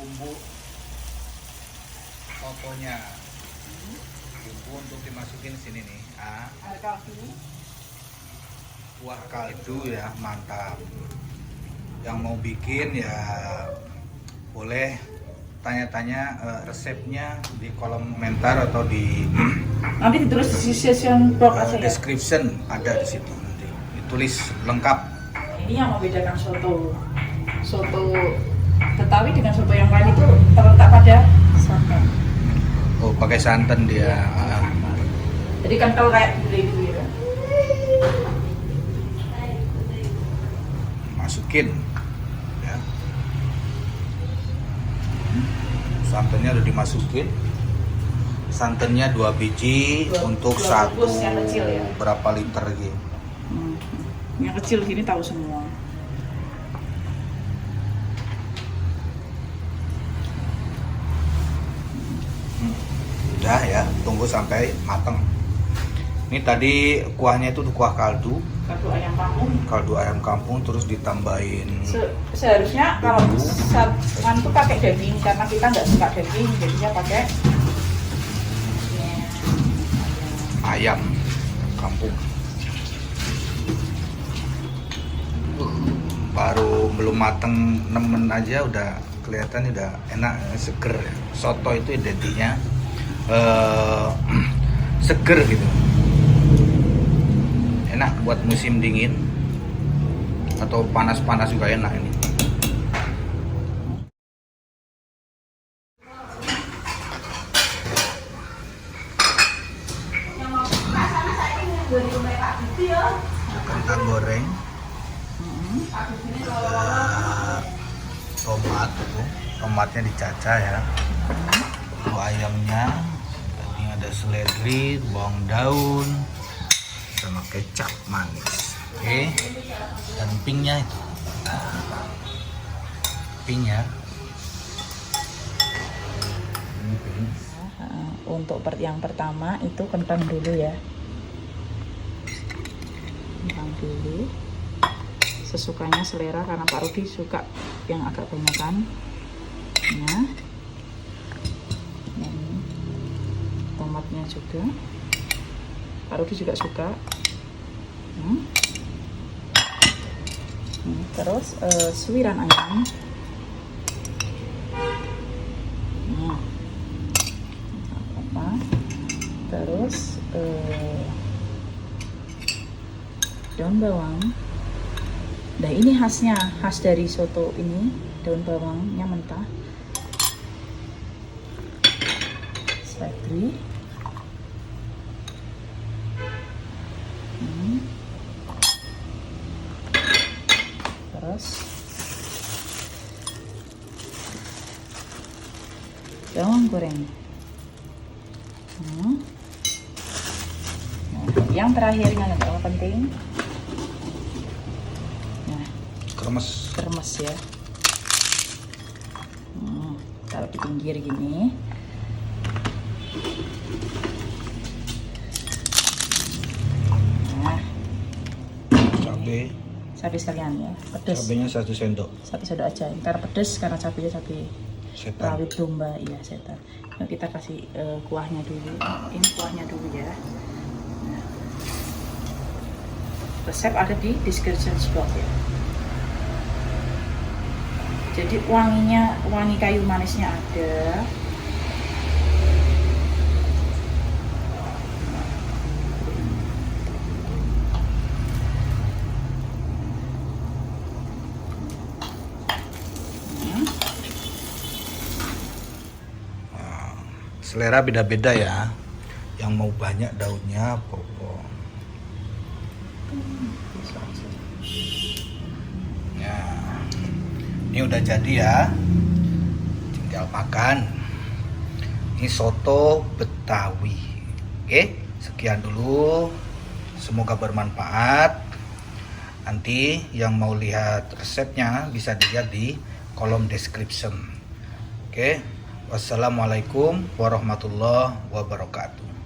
bumbu sotonya. Bumbu untuk dimasukin sini nih. Ada kaldu. Kuah kaldu ya, mantap. Yang mau bikin ya boleh tanya-tanya resepnya di kolom komentar atau di Nanti ditulis di description box aja ya. description, ada di situ nanti ditulis lengkap. Ini yang membedakan soto Betawi dengan soto yang lain itu terletak pada santan. Oh, pakai santan dia. Jadi kental kayak gulai gitu ya. Masukin ya. Santannya udah dimasukin. Santannya 2 biji untuk dua satu bungkus yang kecil ya. berapa liter gitu. Yang kecil gini tahu semua. Udah ya, tunggu sampai mateng. Ini tadi kuahnya itu kuah kaldu, Kaldu ayam kampung. kaldu ayam kampung, terus ditambahin Seharusnya kalau bumbu. sawan itu pakai daging karena kita nggak suka daging, jadinya pakai ayam kampung. Baru belum mateng nemen aja udah kelihatan udah enak, seger. Soto itu identiknya seger gitu, enak buat musim dingin atau panas-panas juga enak ini. Kentang goreng, tomat, tomatnya dicacah ya. Lalu ayamnya, tadi ada seledri, bawang daun, sama kecap manis. Oke, dan pingnya itu, pingnya. Ini ping. Untuk yang pertama itu kentang dulu ya. Kentang dulu. Sesukanya selera karena Pak Rudi suka yang agak banyakan. Nah, ini tomatnya juga. Pak Rudi juga suka. Terus suiran ayam. Nah, apa? Terus daun bawang. Nah ini khas dari soto ini, daun bawangnya mentah. Seledri. Terus bawang goreng. Nah, yang terakhirnya yang paling penting, kremes ya. Taruh di pinggir gini. Nah, cabai sekalian ya, pedas. Cabenya 1 sendok. 1 sendok aja. Ntar pedas karena cabenya cabai Setan. rawit domba, iya setan. Nah, kita kasih kuahnya dulu. Ini kuahnya dulu ya. Nah, resep ada di description box ya. Jadi wangi kayu manisnya ada. Selera beda-beda ya. Yang mau banyak daunnya pokok. Ya. Ini udah jadi ya. Tinggal makan. Ini soto Betawi. Oke, sekian dulu. Semoga bermanfaat. Nanti yang mau lihat resepnya bisa dilihat di kolom description. Oke. Wassalamualaikum warahmatullahi wabarakatuh.